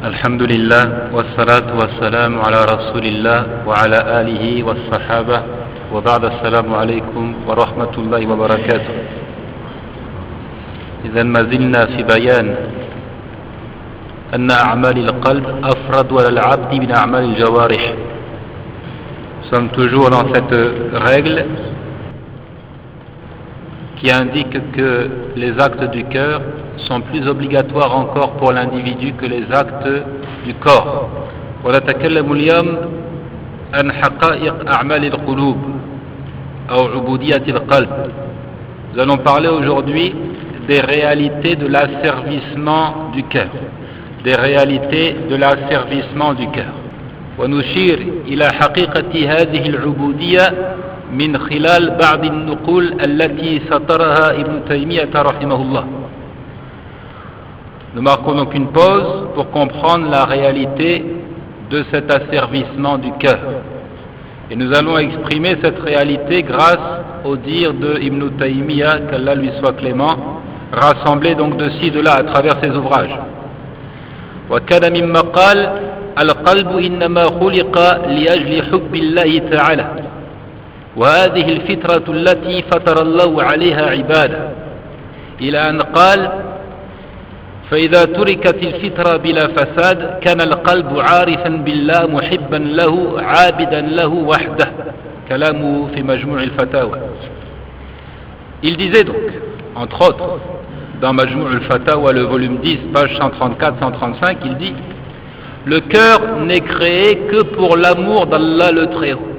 الحمد لله والصلاة والسلام على رسول الله وعلى آله والصحابة وبعد السلام عليكم ورحمة الله وبركاته. إذا ما زلنا في بيان أن أعمال القلب أفرد على العبد من أعمال الجوارح. Nous sommes toujours dans cette règle qui indique que les actes du cœur sont plus obligatoires encore pour l'individu que les actes du corps. ونتكلم اليوم عن حقائق أعمال القلوب أو عبودية القلب. Nous allons parler aujourd'hui des réalités de l'asservissement du cœur. Des réalités de l'asservissement du cœur. ونشير إلى حقيقة هذه العبودية من خلال بعض النقول التي سطرها ابن تيمية رحمه الله. Nous marquons donc une pause pour comprendre la réalité de cet asservissement du cœur. Et nous allons exprimer cette réalité grâce au dire de Ibn Taymiyyah, qu'Allah lui soit clément, rassemblé donc de ci, de là à travers ses ouvrages. وكان مما قال القلب إنما خلق لأجل حب الله تعالى وهذه الفطرة التي فطر الله عليها عباده إلى أن قال فإذا تركت الفطرة بلا فساد كان القلب عارفا بالله محبا له عابدا له وحده. كلامه في مجموع الفتاوى. Il disait donc, entre autres, dans Majmou' al-Fatawa, le volume 10, page 134-135, il dit: le cœur n'est créé que pour l'amour d'Allah le Très-Haut.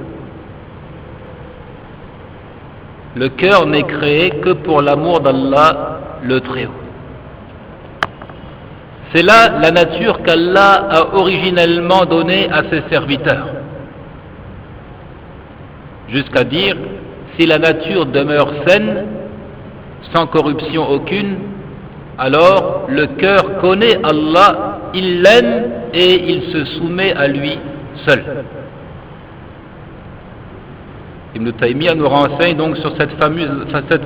Le cœur n'est créé que pour l'amour d'Allah le Très-Haut. C'est là la nature qu'Allah a originellement donnée à ses serviteurs. Jusqu'à dire, si la nature demeure saine, sans corruption aucune, alors le cœur connaît Allah, il l'aime et il se soumet à lui seul. Ibn Taymiyyah nous renseigne donc sur cette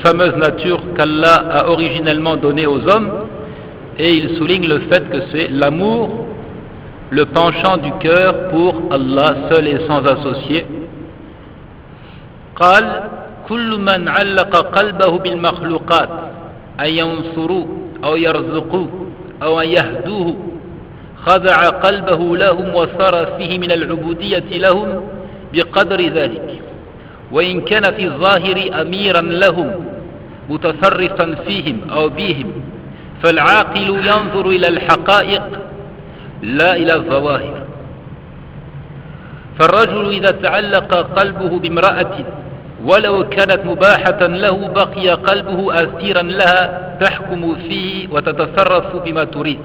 fameuse nature qu'Allah a originellement donnée aux hommes, et il souligne le fait que c'est l'amour, le penchant du cœur pour Allah seul et sans associé. قال كل من علق قلبه بالمخلوقات أن ينصروه أو يرزقوه أو يهدوه خضع قلبه لهم وصار فيه من العبودية لهم بقدر ذلك وإن كان في الظاهر أميرا لهم متصرفا فيهم أو بهم فالعاقل ينظر إلى الحقائق لا إلى الظواهر. فالرجل إذا تعلق قلبه بامرأة ولو كانت مباحة له بقي قلبه أسيرا لها تحكم فيه وتتصرف بما تريد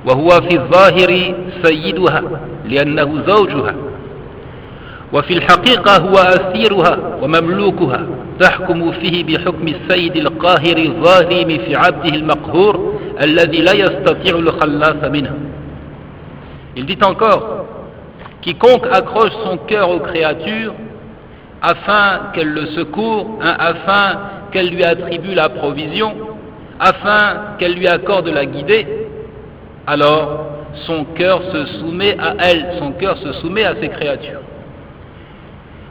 وهو في الظاهر سيدها لأنه زوجها وفي الحقيقة هو أسيرها ومملوكها تحكم فيه بحكم السيد القاهر الظالم في عبده المقهور الذي لا يستطيع الخلاص منه. Il dit encore, quiconque accroche son cœur aux créatures afin qu'elles le secourent, afin qu'elles lui attribuent la provision, afin qu'elles lui accordent la guidée, alors son cœur se soumet à elle, son cœur se soumet à ces créatures.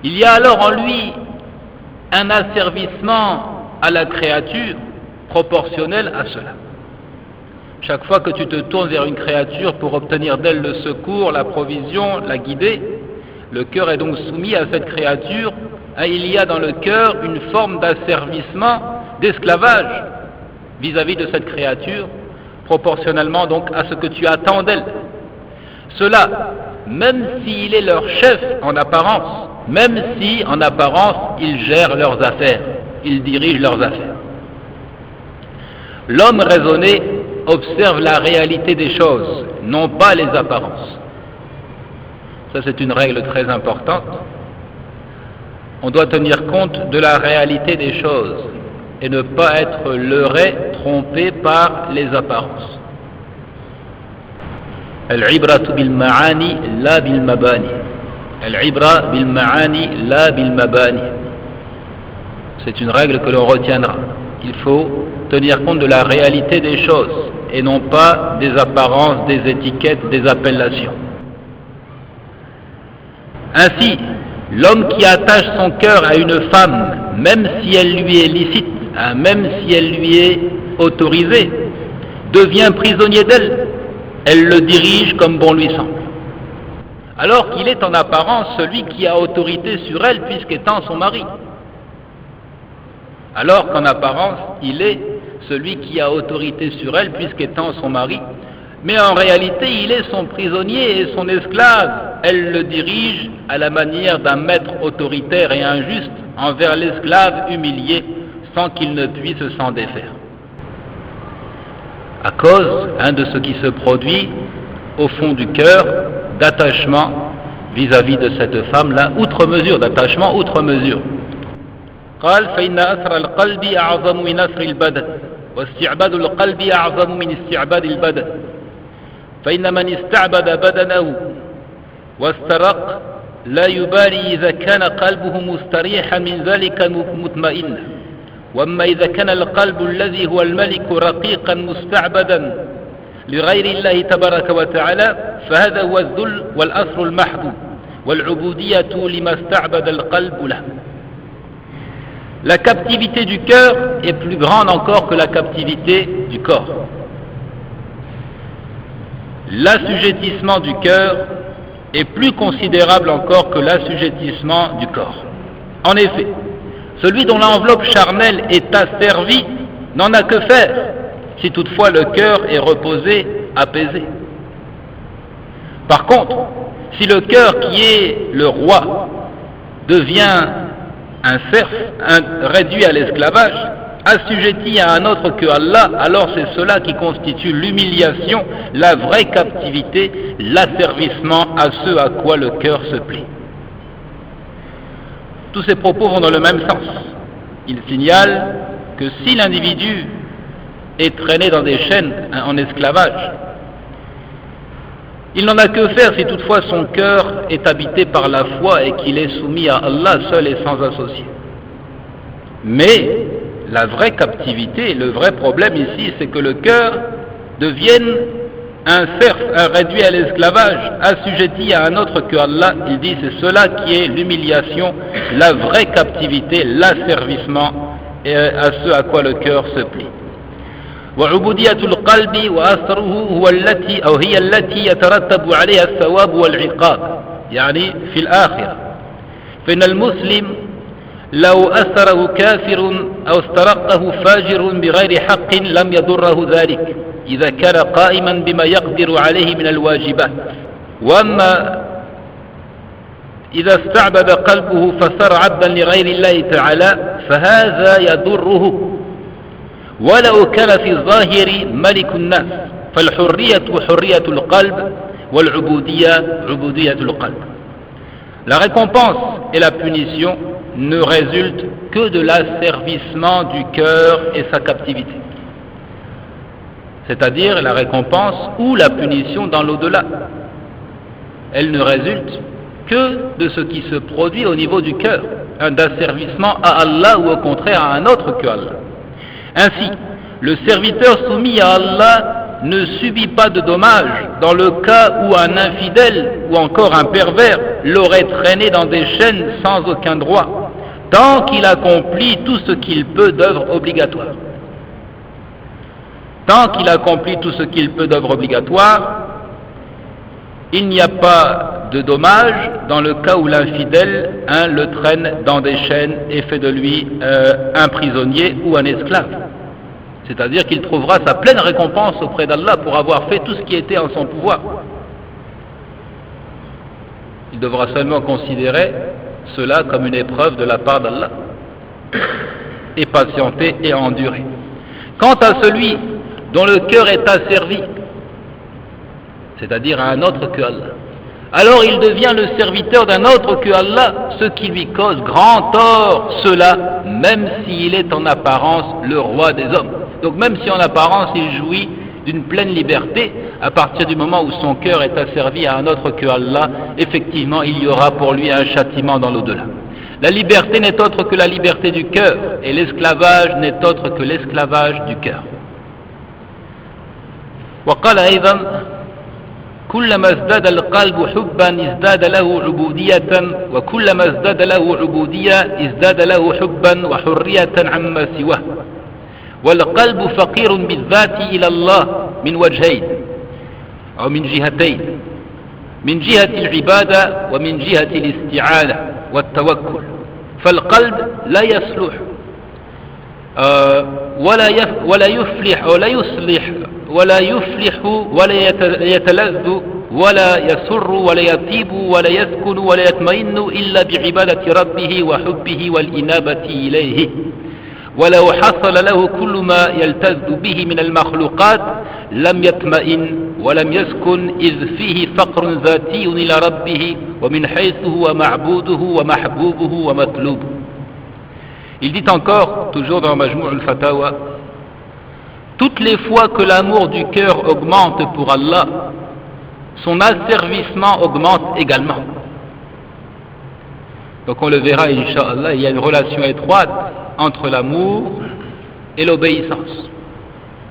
Il y a alors en lui un asservissement à la créature proportionnel à cela. Chaque fois que tu te tournes vers une créature pour obtenir d'elle le secours, la provision, la guider, le cœur est donc soumis à cette créature, et il y a dans le cœur une forme d'asservissement, d'esclavage vis-à-vis de cette créature, proportionnellement donc à ce que tu attends d'elle. Cela, même s'il est leur chef en apparence, même si en apparence il gère leurs affaires, il dirige leurs affaires. L'homme raisonné observe la réalité des choses, non pas les apparences. Ça, c'est une règle très importante. On doit tenir compte de la réalité des choses et ne pas être leurré, trompé par les apparences. Al-ibratu bil-ma'ani la bil-mabani. Al-ibra bil-ma'ani la bil-mabani. C'est une règle que l'on retiendra. Il faut tenir compte de la réalité des choses et non pas des apparences, des étiquettes, des appellations. Ainsi, l'homme qui attache son cœur à une femme, même si elle lui est licite, même si elle lui est autorisée, devient prisonnier d'elle. Elle le dirige comme bon lui semble. Alors qu'il est en apparence celui qui a autorité sur elle puisqu'étant son mari. Alors qu'en apparence, il est celui qui a autorité sur elle puisqu'étant son mari. Mais en réalité, il est son prisonnier et son esclave. Elle le dirige à la manière d'un maître autoritaire et injuste envers l'esclave humilié sans qu'il ne puisse s'en défaire. À cause de ce qui se produit au fond du cœur d'attachement vis-à-vis de cette femme-là, outre mesure, d'attachement outre mesure. قال فإن أثر القلب أعظم من أثر البدن واستعباد القلب أعظم من استعباد البدن فإن من استعبد بدنه واسترق لا يبالي إذا كان قلبه مستريحا من ذلك مطمئنا وأما إذا كان القلب الذي هو الملك رقيقا مستعبدا لغير الله تبارك وتعالى فهذا هو الذل والأسر المحض والعبودية لما استعبد القلب له. La captivité du cœur est plus grande encore que la captivité du corps. L'assujettissement du cœur est plus considérable encore que l'assujettissement du corps. En effet, celui dont l'enveloppe charnelle est asservie n'en a que faire, si toutefois le cœur est reposé, apaisé. Par contre, si le cœur qui est le roi devient un serf, réduit à l'esclavage, assujetti à un autre que Allah, alors c'est cela qui constitue l'humiliation, la vraie captivité, l'asservissement à ce à quoi le cœur se plie. Tous ces propos vont dans le même sens. Ils signalent que si l'individu est traîné dans des chaînes en esclavage, il n'en a que faire si toutefois son cœur est habité par la foi et qu'il est soumis à Allah seul et sans associé. Mais la vraie captivité, le vrai problème ici, c'est que le cœur devienne un serf, un réduit à l'esclavage, assujetti à un autre que Allah. Il dit c'est cela qui est l'humiliation, la vraie captivité, l'asservissement à ce à quoi le cœur se plie. وعبودية القلب وأثره هي التي يترتب عليها الثواب والعقاب يعني في الآخرة فإن المسلم لو أثره كافر أو استرقه فاجر بغير حق لم يضره ذلك إذا كان قائما بما يقدر عليه من الواجبات وأما إذا استعبد قلبه فصار عبدا لغير الله تعالى فهذا يضره ولو كان في الظاهر ملك الناس فالحرية حرية القلب والعبودية عبودية القلب. La récompense et la punition ne résultent que de l'asservissement du cœur et sa captivité. C'est-à-dire la récompense ou la punition dans l'au-delà. Elle ne résulte que de ce qui se produit au niveau du cœur, d'asservissement à Allah ou au contraire à un autre que Allah. Ainsi, le serviteur soumis à Allah ne subit pas de dommages dans le cas où un infidèle ou encore un pervers l'aurait traîné dans des chaînes sans aucun droit, tant qu'il accomplit tout ce qu'il peut d'œuvres obligatoires. Tant qu'il accomplit tout ce qu'il peut d'œuvres obligatoires, il n'y a pas de dommage dans le cas où l'infidèle le traîne dans des chaînes et fait de lui un prisonnier ou un esclave. C'est-à-dire qu'il trouvera sa pleine récompense auprès d'Allah pour avoir fait tout ce qui était en son pouvoir. Il devra seulement considérer cela comme une épreuve de la part d'Allah et patienter et endurer. Quant à celui dont le cœur est asservi, c'est-à-dire à un autre que Allah, alors il devient le serviteur d'un autre que Allah, ce qui lui cause grand tort, cela même s'il est en apparence le roi des hommes. Donc même si en apparence il jouit d'une pleine liberté, à partir du moment où son cœur est asservi à un autre que Allah, effectivement il y aura pour lui un châtiment dans l'au-delà. La liberté n'est autre que la liberté du cœur, et l'esclavage n'est autre que l'esclavage du cœur. وقال أيضا كلما ازداد القلب حبا ازداد له عبودية وكلما ازداد له عبودية ازداد له حبا وحرية عما سواه والقلب فقير بالذات إلى الله من وجهين أو من جهتين من جهة العبادة ومن جهة الاستعانة والتوكل فالقلب لا يصلح ولا يفلح ولا يصلح ولا يفلح ولا يتلذ ولا يسر ولا يطيب ولا يسكن ولا يطمئن إلا بعبادة ربه وحبه والإنابة إليه ولو حصل له كل ما يلتذ به من المخلوقات لم يطمئن ولم يسكن إذ فيه فقر ذاتي إلى ربه ومن حيث هو معبوده ومحبوبه ومطلوبه. Il dit encore, toujours dans Majmou' al-Fatawa, toutes les fois que l'amour du cœur augmente pour Allah, son asservissement augmente également. Donc on le verra, Inch'Allah, il y a une relation étroite entre l'amour et l'obéissance,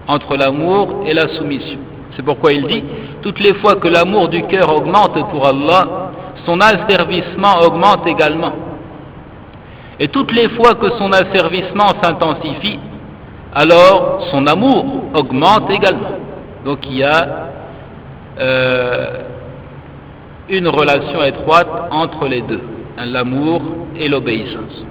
entre l'amour et la soumission. C'est pourquoi il dit, toutes les fois que l'amour du cœur augmente pour Allah, son asservissement augmente également. Et toutes les fois que son asservissement s'intensifie, alors son amour augmente également. Donc il y a une relation étroite entre les deux, l'amour et l'obéissance.